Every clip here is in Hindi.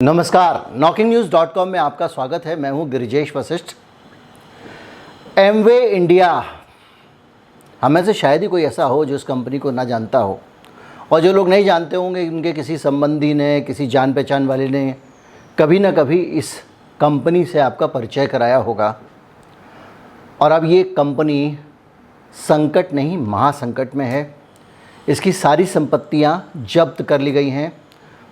नमस्कार, knockinnews.com में आपका स्वागत है। मैं हूं गिरिजेश वशिष्ठ। एमवे इंडिया, हमें से शायद ही कोई ऐसा हो जो इस कंपनी को ना जानता हो, और जो लोग नहीं जानते होंगे उनके किसी संबंधी ने, किसी जान पहचान वाले ने कभी ना कभी इस कंपनी से आपका परिचय कराया होगा। और अब ये कंपनी संकट नहीं, महासंकट में है। इसकी सारी संपत्तियां जब्त कर ली गई हैं।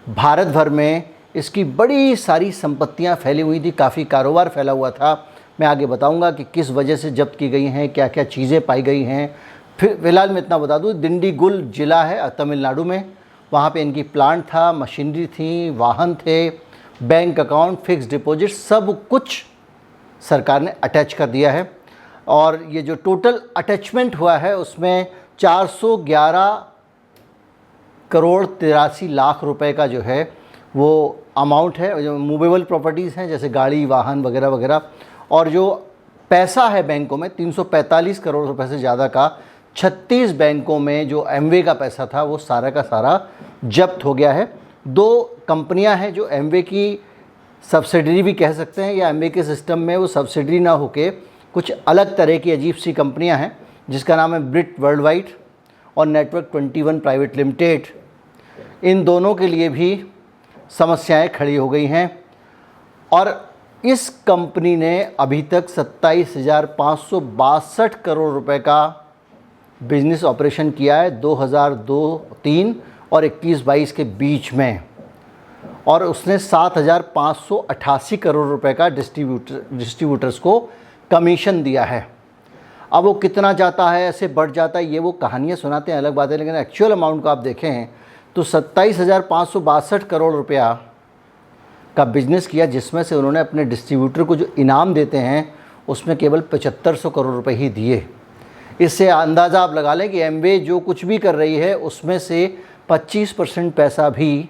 भारत भर में इसकी बड़ी सारी संपत्तियां फैली हुई थी, काफ़ी कारोबार फैला हुआ था। मैं आगे बताऊंगा कि किस वजह से जब्त की गई हैं, क्या क्या चीज़ें पाई गई हैं। फिलहाल मैं इतना बता दूं, दिंडीगुल ज़िला है तमिलनाडु में, वहाँ पे इनकी प्लांट था, मशीनरी थी, वाहन थे, बैंक अकाउंट, फिक्स डिपॉजिट, सब कुछ सरकार ने अटैच कर दिया है। और ये जो टोटल अटैचमेंट हुआ है उसमें 411 करोड़ 83 लाख रुपए का जो है वो अमाउंट है। जो मूवेबल प्रॉपर्टीज़ हैं जैसे गाड़ी, वाहन वगैरह वगैरह, और जो पैसा है बैंकों में 345 करोड़ रुपए से ज़्यादा का 36 बैंकों में जो एमवे का पैसा था वो सारा का सारा जब्त हो गया है। दो कंपनियां हैं जो एमवे की सब्सिडरी भी कह सकते हैं, या एमवे के सिस्टम में वो सब्सिडरी ना होके कुछ अलग तरह की अजीब सी कंपनियां हैं, जिसका नाम है ब्रिट वर्ल्ड वाइड और नेटवर्क 21 प्राइवेट लिमिटेड। इन दोनों के लिए भी समस्याएं खड़ी हो गई हैं, और इस कंपनी ने अभी तक 27,562 करोड़ रुपए का बिजनेस ऑपरेशन किया है 2002-03 और 21-22 के बीच में, और उसने 7,588 करोड़ रुपए का डिस्ट्रीब्यूटर्स को कमीशन दिया है। अब वो कितना जाता है, ऐसे बढ़ जाता है, ये वो कहानियाँ सुनाते हैं, अलग बात है। लेकिन एक्चुअल अमाउंट को आप देखें तो 27,562 करोड़ रुपया का बिजनेस किया, जिसमें से उन्होंने अपने डिस्ट्रीब्यूटर को जो इनाम देते हैं उसमें केवल 7500 करोड़ रुपए ही दिए। इससे अंदाज़ा आप लगा लें कि एमवे जो कुछ भी कर रही है उसमें से 25% पैसा भी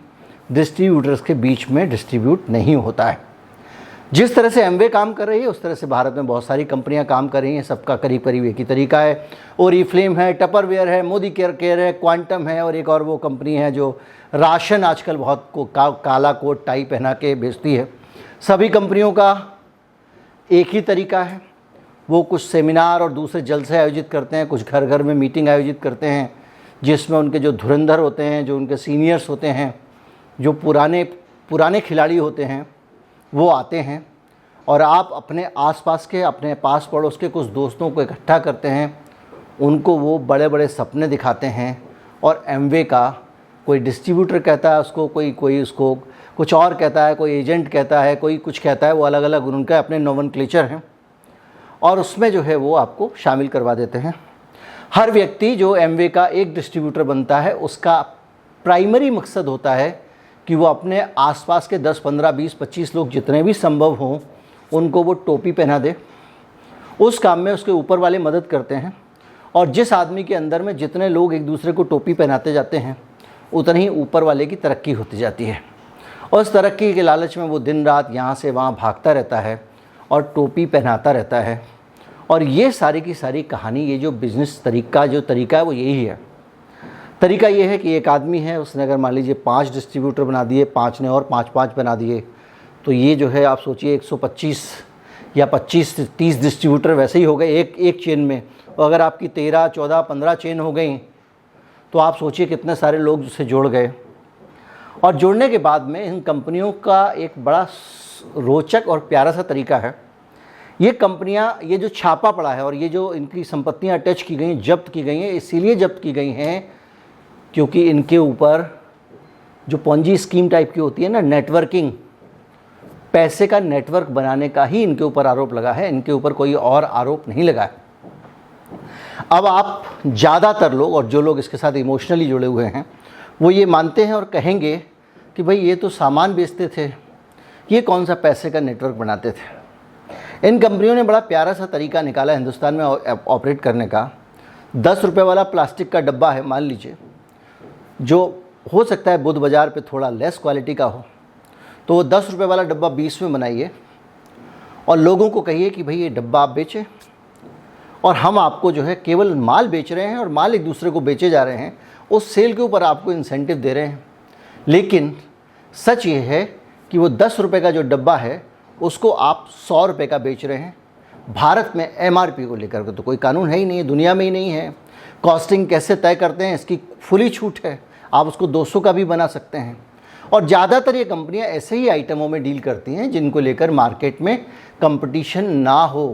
डिस्ट्रीब्यूटर्स के बीच में डिस्ट्रीब्यूट नहीं होता है। जिस तरह से एमवे काम कर रही है उस तरह से भारत में बहुत सारी कंपनियां काम कर रही हैं। सबका करीब करीब एक ही तरीका है। ओरिफ्लेम है, टपरवेयर है, मोदी केयर है, क्वांटम है, और एक और वो कंपनी है जो राशन आजकल बहुत काला कोट टाई पहना के बेचती है। सभी कंपनियों का एक ही तरीका है। वो कुछ सेमिनार और दूसरे जलसे आयोजित करते हैं, कुछ घर घर में मीटिंग आयोजित करते हैं, जिसमें उनके जो धुरंधर होते हैं, जो उनके सीनियर्स होते हैं, जो पुराने खिलाड़ी होते हैं, वो आते हैं, और आप अपने आसपास के, अपने पास पड़ोस के कुछ दोस्तों को इकट्ठा करते हैं। उनको वो बड़े बड़े सपने दिखाते हैं, और एमवे का कोई डिस्ट्रीब्यूटर कहता है उसको, कोई उसको कुछ और कहता है, कोई एजेंट कहता है, कोई कुछ कहता है, वो अलग अलग उनका अपने नोमेनक्लेचर हैं, और उसमें जो है वो आपको शामिल करवा देते हैं। हर व्यक्ति जो एमवे का एक डिस्ट्रीब्यूटर बनता है उसका प्राइमरी मकसद होता है कि वो अपने आसपास के 10, 15, 20, 25 लोग जितने भी संभव हों उनको वो टोपी पहना दे। उस काम में उसके ऊपर वाले मदद करते हैं, और जिस आदमी के अंदर में जितने लोग एक दूसरे को टोपी पहनाते जाते हैं उतनी ही ऊपर वाले की तरक्की होती जाती है। और उस तरक्की के लालच में वो दिन रात यहाँ से वहाँ भागता रहता है और टोपी पहनाता रहता है। और ये सारी की सारी कहानी, ये जो बिज़नेस जो तरीका है वो यही है। तरीका ये है कि एक आदमी है, उसने अगर मान लीजिए 5 डिस्ट्रीब्यूटर बना दिए, 5 ने और 5-5 बना दिए, तो ये जो है आप सोचिए 125 या 25-30 डिस्ट्रीब्यूटर वैसे ही हो गए एक चेन में। और अगर आपकी 13, 14, 15 चेन हो गई तो आप सोचिए कितने सारे लोग उससे जुड़ गए। और जुड़ने के बाद में इन कंपनियों का एक बड़ा रोचक और प्यारा सा तरीका है। ये कंपनियाँ, ये जो छापा पड़ा है और ये जो इनकी संपत्तियाँ अटैच की गई, जब्त की गई हैं, इसीलिए जब्त की गई हैं क्योंकि इनके ऊपर जो पोंजी स्कीम टाइप की होती है ना, नेटवर्किंग, पैसे का नेटवर्क बनाने का ही इनके ऊपर आरोप लगा है। इनके ऊपर कोई और आरोप नहीं लगा है। अब आप ज़्यादातर लोग, और जो लोग इसके साथ इमोशनली जुड़े हुए हैं, वो ये मानते हैं और कहेंगे कि भाई ये तो सामान बेचते थे, ये कौन सा पैसे का नेटवर्क बनाते थे। इन कंपनियों ने बड़ा प्यारा सा तरीका निकाला हिंदुस्तान में ऑपरेट करने का। 10 रुपये वाला प्लास्टिक का डब्बा है मान लीजिए, जो हो सकता है बुध बाज़ार पे थोड़ा लेस क्वालिटी का हो, तो वो 10 रुपये वाला डब्बा 20 में बनाइए और लोगों को कहिए कि भाई ये डब्बा आप बेचें, और हम आपको जो है केवल माल बेच रहे हैं और माल एक दूसरे को बेचे जा रहे हैं, उस सेल के ऊपर आपको इंसेंटिव दे रहे हैं। लेकिन सच ये है कि वो 10 रुपये का जो डब्बा है उसको आप 100 रुपये का बेच रहे हैं। भारत में MRP को लेकर के तो कोई कानून है ही नहीं है, दुनिया में ही नहीं है। कॉस्टिंग कैसे तय करते हैं इसकी फुली छूट है, आप उसको 200 का भी बना सकते हैं। और ज़्यादातर ये कंपनियां ऐसे ही आइटमों में डील करती हैं जिनको लेकर मार्केट में कंपटीशन ना हो।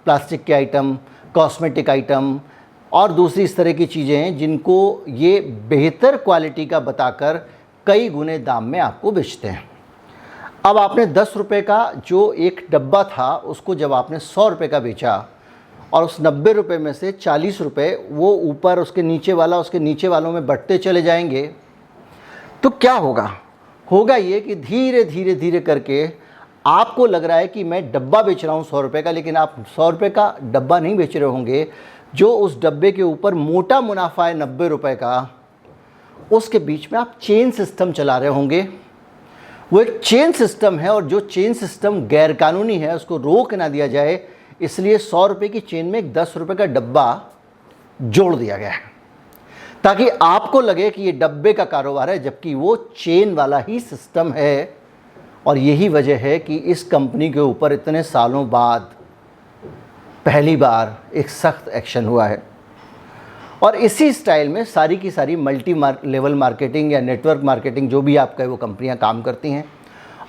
प्लास्टिक के आइटम, कॉस्मेटिक आइटम और दूसरी इस तरह की चीज़ें हैं जिनको ये बेहतर क्वालिटी का बताकर कई गुने दाम में आपको बेचते हैं। अब आपने 10 रुपये का जो एक डब्बा था उसको जब आपने 100 रुपये का बेचा और उस 90 रुपये में से 40 रुपये वो ऊपर उसके नीचे वालों में बढ़ते चले जाएंगे, तो क्या होगा? होगा ये कि धीरे धीरे धीरे करके आपको लग रहा है कि मैं डब्बा बेच रहा हूँ 100 रुपये का, लेकिन आप 100 रुपये का डब्बा नहीं बेच रहे होंगे। जो उस डब्बे के ऊपर मोटा मुनाफा है 90 रुपये का, उसके बीच में आप चेन सिस्टम चला रहे होंगे। वो एक चेन सिस्टम है और जो चेन सिस्टम गैरकानूनी है उसको रोक ना दिया जाए, इसलिए 100 रुपये की चेन में एक 10 रुपये का डब्बा जोड़ दिया गया है ताकि आपको लगे कि ये डब्बे का कारोबार है, जबकि वो चेन वाला ही सिस्टम है। और यही वजह है कि इस कंपनी के ऊपर इतने सालों बाद पहली बार एक सख्त एक्शन हुआ है। और इसी स्टाइल में सारी की सारी मल्टी लेवल मार्केटिंग या नेटवर्क मार्केटिंग जो भी आप कहे वो कंपनियां काम करती हैं।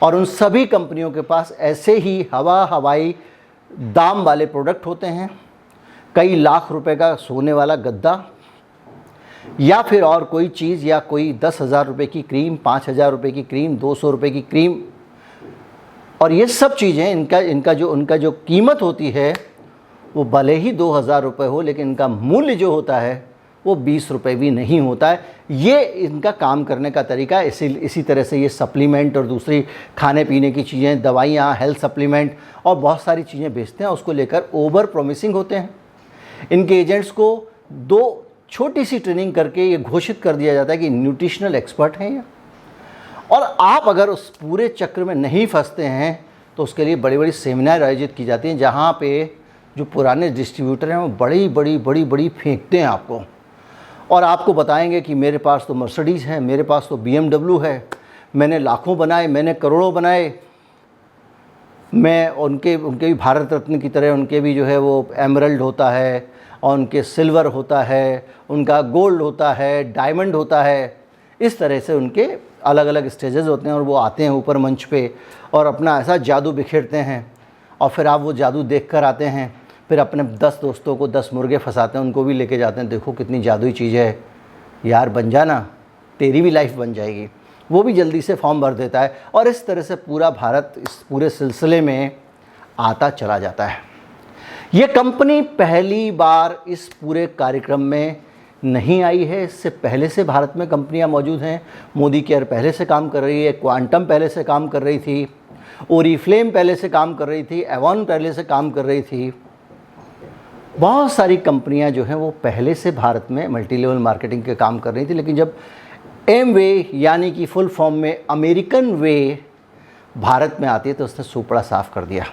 और उन सभी कंपनियों के पास ऐसे ही हवाई दाम वाले प्रोडक्ट होते हैं, कई लाख रुपए का सोने वाला गद्दा या फिर और कोई चीज़, या कोई 10,000 रुपये की क्रीम, 5,000 रुपये की क्रीम, 200 रुपये की क्रीम। और ये सब चीज़ें उनका जो कीमत होती है वो भले ही 2,000 रुपये हो, लेकिन इनका मूल्य जो होता है वो 20 रुपये भी नहीं होता है। ये इनका काम करने का तरीका है। इसी तरह से ये सप्लीमेंट और दूसरी खाने पीने की चीज़ें, दवाइयाँ, हेल्थ सप्लीमेंट और बहुत सारी चीज़ें बेचते हैं, उसको लेकर ओवर प्रॉमिसिंग होते हैं। इनके एजेंट्स को 2 छोटी सी ट्रेनिंग करके ये घोषित कर दिया जाता है कि न्यूट्रिशनल एक्सपर्ट हैं ये। और आप अगर उस पूरे चक्र में नहीं फंसते हैं तो उसके लिए बड़ी बड़ी सेमिनार आयोजित की जाती हैं, जहाँ पे जो पुराने डिस्ट्रीब्यूटर हैं वो बड़ी फेंकते हैं आपको, और आपको बताएंगे कि मेरे पास तो मर्सिडीज़ है, मेरे पास तो BMW है, मैंने लाखों बनाए, मैंने करोड़ों बनाए। मैं उनके भी भारत रत्न की तरह उनके भी जो है वो एमरल्ड होता है, और उनके सिल्वर होता है, उनका गोल्ड होता है, डायमंड होता है। इस तरह से उनके अलग अलग स्टेजेस होते हैं और वो आते हैं ऊपर मंच पे और अपना ऐसा जादू बिखेरते हैं। और फिर आप वो जादू देख कर आते हैं, फिर अपने 10 दोस्तों को 10 मुर्गे फंसाते हैं, उनको भी लेके जाते हैं, देखो कितनी जादुई चीज़ है यार, बन जाना, तेरी भी लाइफ बन जाएगी। वो भी जल्दी से फॉर्म भर देता है और इस तरह से पूरा भारत इस पूरे सिलसिले में आता चला जाता है। ये कंपनी पहली बार इस पूरे कार्यक्रम में नहीं आई है, इससे पहले से भारत में कंपनियां मौजूद हैं। मोदी केयर पहले से काम कर रही है, क्वांटम पहले से काम कर रही थी, ओरिफ्लेम पहले से काम कर रही थी, एवॉन पहले से काम कर रही थी। बहुत सारी कंपनियां जो हैं वो पहले से भारत में मल्टी लेवल मार्केटिंग के काम कर रही थी, लेकिन जब एमवे यानी कि फुल फॉर्म में अमेरिकन वे भारत में आती है तो उसने सूपड़ा साफ कर दिया।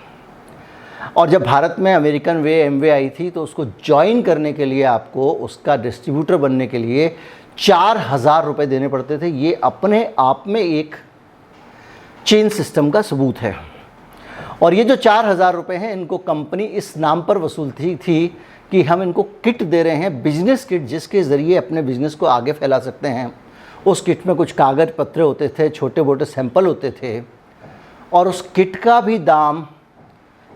और जब भारत में अमेरिकन वे एमवे आई थी तो उसको ज्वाइन करने के लिए आपको उसका डिस्ट्रीब्यूटर बनने के लिए 4,000 रुपये देने पड़ते थे। ये अपने आप में एक चेन सिस्टम का सबूत है। और ये जो 4,000 रुपये हैं इनको कंपनी इस नाम पर वसूलती थी कि हम इनको किट दे रहे हैं, बिजनेस किट, जिसके ज़रिए अपने बिजनेस को आगे फैला सकते हैं। उस किट में कुछ कागज़ पत्र होते थे, छोटे मोटे सैंपल होते थे, और उस किट का भी दाम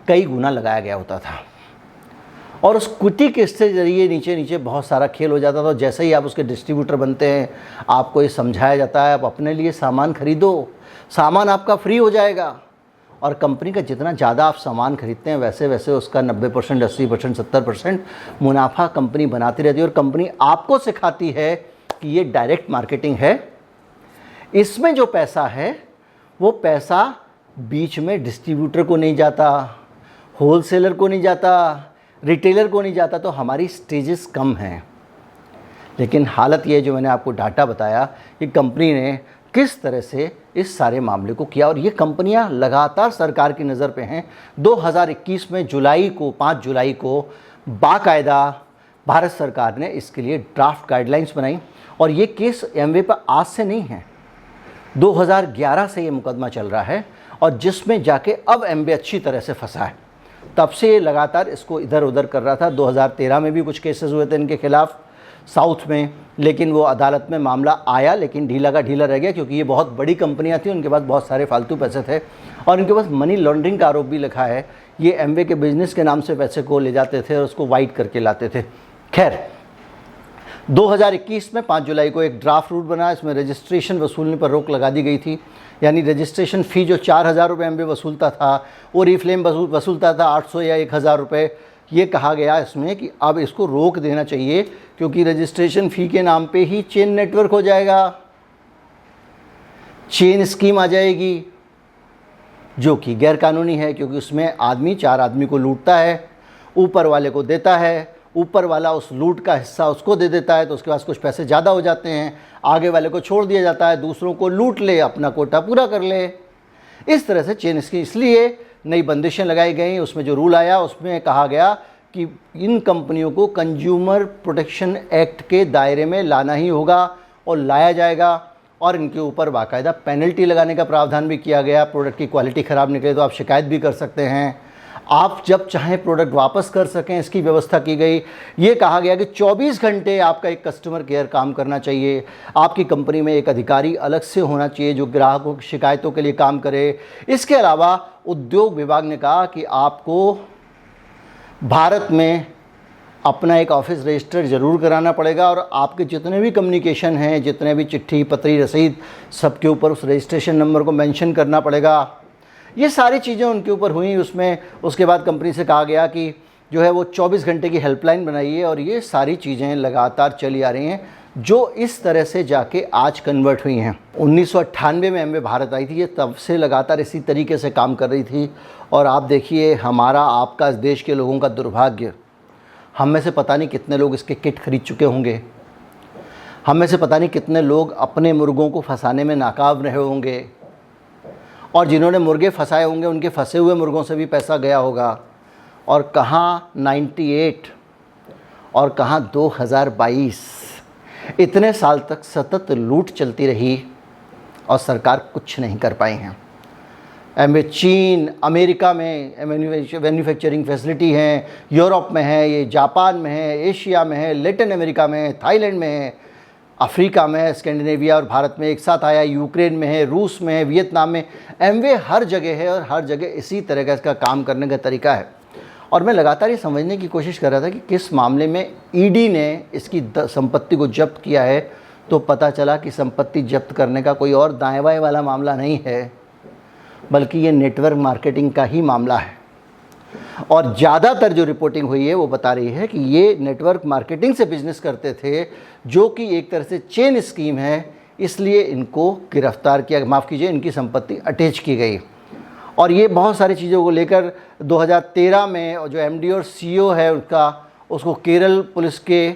कई गुना लगाया गया होता था। और उस कुटी किट के जरिए नीचे नीचे बहुत सारा खेल हो जाता था। जैसे ही आप उसके डिस्ट्रीब्यूटर बनते हैं आपको ये समझाया जाता है आप अपने लिए सामान खरीदो, सामान आपका फ्री हो जाएगा। और कंपनी का जितना ज़्यादा आप सामान खरीदते हैं वैसे वैसे उसका 90%, 80%, 70% मुनाफा कंपनी बनाती रहती है। और कंपनी आपको सिखाती है कि ये डायरेक्ट मार्केटिंग है, इसमें जो पैसा है वो पैसा बीच में डिस्ट्रीब्यूटर को नहीं जाता, होलसेलर को नहीं जाता, रिटेलर को नहीं जाता। तो हमारी स्टेजेस कम हैं। लेकिन हालत ये जो मैंने आपको डाटा बताया कि कंपनी ने किस तरह से इस सारे मामले को किया, और ये कंपनियां लगातार सरकार की नज़र पे हैं। 2021 में 5 जुलाई को बाकायदा भारत सरकार ने इसके लिए ड्राफ्ट गाइडलाइंस बनाई। और ये केस एमवे पर आज से नहीं है, 2011 से ये मुकदमा चल रहा है और जिसमें जाके अब एमवे अच्छी तरह से फंसा है। तब से ये लगातार इसको इधर उधर कर रहा था। 2013 में भी कुछ केसेस हुए थे इनके खिलाफ साउथ में, लेकिन वो अदालत में मामला आया लेकिन ढीला का ढीला रह गया, क्योंकि ये बहुत बड़ी कंपनियां थी, उनके पास बहुत सारे फालतू पैसे थे और इनके पास मनी लॉन्ड्रिंग का आरोप भी लिखा है। ये एमवे के बिजनेस के नाम से पैसे को ले जाते थे और उसको वाइट करके लाते थे। खैर, 2021 में 5 जुलाई को एक ड्राफ्ट रूल बना, इसमें रजिस्ट्रेशन वसूलने पर रोक लगा दी गई थी। यानी रजिस्ट्रेशन फ़ी जो 4,000 रुपये एमवे वसूलता था वो रीफ्लेम वसूलता था 800 या 1,000 रुपये। ये कहा गया इसमें कि अब इसको रोक देना चाहिए, क्योंकि रजिस्ट्रेशन फ़ी के नाम पे ही चेन नेटवर्क हो जाएगा, चेन स्कीम आ जाएगी, जो कि गैरकानूनी है, क्योंकि उसमें आदमी 4 आदमी को लूटता है, ऊपर वाले को देता है, ऊपर वाला उस लूट का हिस्सा उसको दे देता है, तो उसके पास कुछ पैसे ज़्यादा हो जाते हैं, आगे वाले को छोड़ दिया जाता है, दूसरों को लूट ले, अपना कोटा पूरा कर ले। इस तरह से चेन स्कीम, इसलिए नई बंदिशें लगाई गई। उसमें जो रूल आया उसमें कहा गया कि इन कंपनियों को कंज्यूमर प्रोटेक्शन एक्ट के दायरे में लाना ही होगा और लाया जाएगा, और इनके ऊपर बाकायदा पेनल्टी लगाने का प्रावधान भी किया गया। प्रोडक्ट की क्वालिटी ख़राब निकले तो आप शिकायत भी कर सकते हैं, आप जब चाहें प्रोडक्ट वापस कर सकें, इसकी व्यवस्था की गई। ये कहा गया कि 24 घंटे आपका एक कस्टमर केयर काम करना चाहिए, आपकी कंपनी में एक अधिकारी अलग से होना चाहिए जो ग्राहकों की शिकायतों के लिए काम करे। इसके अलावा उद्योग विभाग ने कहा कि आपको भारत में अपना एक ऑफिस रजिस्टर ज़रूर कराना पड़ेगा और आपके जितने भी कम्युनिकेशन हैं, जितने भी चिट्ठी पत्री रसीद, सबके ऊपर उस रजिस्ट्रेशन नंबर को मेंशन करना पड़ेगा। ये सारी चीज़ें उनके ऊपर हुई। उसमें उसके बाद कंपनी से कहा गया कि जो है वो 24 घंटे की हेल्पलाइन बनाइए, और ये सारी चीज़ें लगातार चली आ रही हैं, जो इस तरह से जाके आज कन्वर्ट हुई हैं। 1998 में एमवे भारत आई थी, ये तब से लगातार इसी तरीके से काम कर रही थी। और आप देखिए, हमारा आपका, इस देश के लोगों का दुर्भाग्य, हम में से पता नहीं कितने लोग इसके किट खरीद चुके होंगे, हम में से पता नहीं कितने लोग अपने मुर्गों को फंसाने में नाकाम रहे होंगे, और जिन्होंने मुर्गे फंसाए होंगे उनके फंसे हुए मुर्गों से भी पैसा गया होगा। और कहाँ 98 और कहाँ 2022, इतने साल तक सतत लूट चलती रही और सरकार कुछ नहीं कर पाई हैं। एमवे चीन, अमेरिका में मैन्युफैक्चरिंग फैसिलिटी हैं, यूरोप में है, ये जापान में है, एशिया में है, लैटिन अमेरिका में है, थाईलैंड में है, अफ्रीका में है, स्कैंडिनेविया और भारत में एक साथ आया, यूक्रेन में है, रूस में है, वियतनाम में। एमवे हर जगह है और हर जगह इसी तरह का इसका काम करने का तरीका है। और मैं लगातार ये समझने की कोशिश कर रहा था कि किस मामले में ईडी ने इसकी संपत्ति को जब्त किया है, तो पता चला कि संपत्ति जब्त करने का कोई और दाएं बाएं वाला मामला नहीं है, बल्कि ये नेटवर्क मार्केटिंग का ही मामला है। और ज़्यादातर जो रिपोर्टिंग हुई है वो बता रही है कि ये नेटवर्क मार्केटिंग से बिजनेस करते थे, जो कि एक तरह से चेन स्कीम है, इसलिए इनको गिरफ्तार किया, माफ़ कीजिए, इनकी संपत्ति अटैच की गई। और ये बहुत सारी चीज़ों को लेकर 2013 में जो एमडी और सीईओ है उसको केरल पुलिस के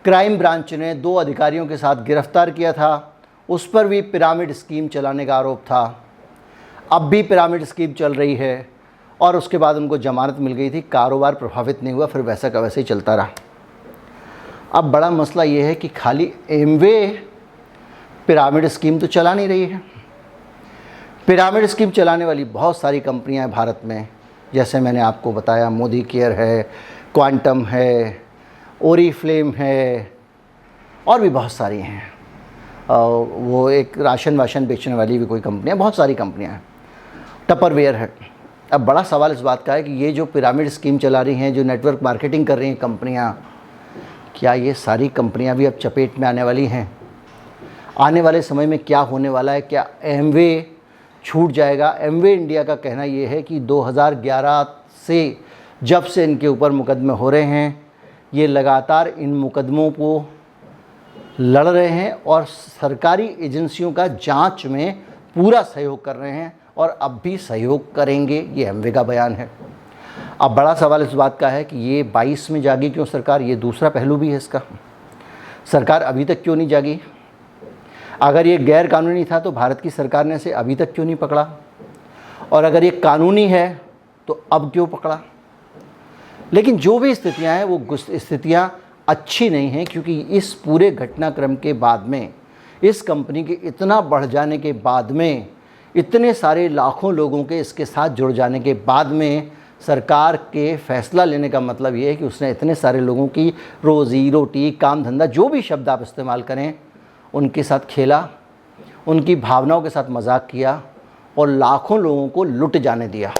क्राइम ब्रांच ने 2 अधिकारियों के साथ गिरफ्तार किया था। उस पर भी पिरामिड स्कीम चलाने का आरोप था। अब भी पिरामिड स्कीम चल रही है और उसके बाद उनको जमानत मिल गई थी, कारोबार प्रभावित नहीं हुआ, फिर वैसा का वैसे ही चलता रहा। अब बड़ा मसला ये है कि खाली एमवे पिरामिड स्कीम तो चला नहीं रही है, पिरामिड स्कीम चलाने वाली बहुत सारी कंपनियां हैं भारत में, जैसे मैंने आपको बताया मोदी केयर है, क्वांटम है, ओरीफ्लेम है, और भी बहुत सारी हैं। वो एक राशन वाशन बेचने वाली भी कोई कंपनियां, बहुत सारी कंपनियां हैं, टपरवेयर है। अब बड़ा सवाल इस बात का है कि ये जो पिरामिड स्कीम चला रही हैं, जो नेटवर्क मार्केटिंग कर रही हैं कंपनियां, क्या ये सारी कंपनियां भी अब चपेट में आने वाली हैं? आने वाले समय में क्या होने वाला है? क्या एमवे छूट जाएगा? एमवे इंडिया का कहना ये है कि 2011 से जब से इनके ऊपर मुकदमे हो रहे हैं, ये लगातार इन मुकदमों को लड़ रहे हैं और सरकारी एजेंसियों का जांच में पूरा सहयोग कर रहे हैं और अब भी सहयोग करेंगे, ये एमवे का बयान है। अब बड़ा सवाल इस बात का है कि ये 22 में जागी क्यों सरकार? ये दूसरा पहलू भी है इसका, सरकार अभी तक क्यों नहीं जागी? अगर ये गैर कानूनी था तो भारत की सरकार ने इसे अभी तक क्यों नहीं पकड़ा? और अगर ये कानूनी है तो अब क्यों पकड़ा? लेकिन जो भी स्थितियां हैं वो स्थितियां अच्छी नहीं हैं, क्योंकि इस पूरे घटनाक्रम के बाद में इस कंपनी के इतना बढ़ जाने के बाद में, इतने सारे लाखों लोगों के इसके साथ जुड़ जाने के बाद में, सरकार के फैसला लेने का मतलब ये है कि उसने इतने सारे लोगों की रोज़ी रोटी, काम धंधा, जो भी शब्द आप इस्तेमाल करें, उनके साथ खेला, उनकी भावनाओं के साथ मजाक किया और लाखों लोगों को लुट जाने दिया।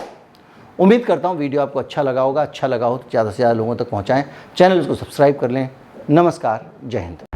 उम्मीद करता हूँ वीडियो आपको अच्छा लगा होगा। अच्छा लगा हो तो ज़्यादा से ज़्यादा लोगों तक पहुँचाएँ। चैनल को सब्सक्राइब कर लें। नमस्कार, जय हिंद।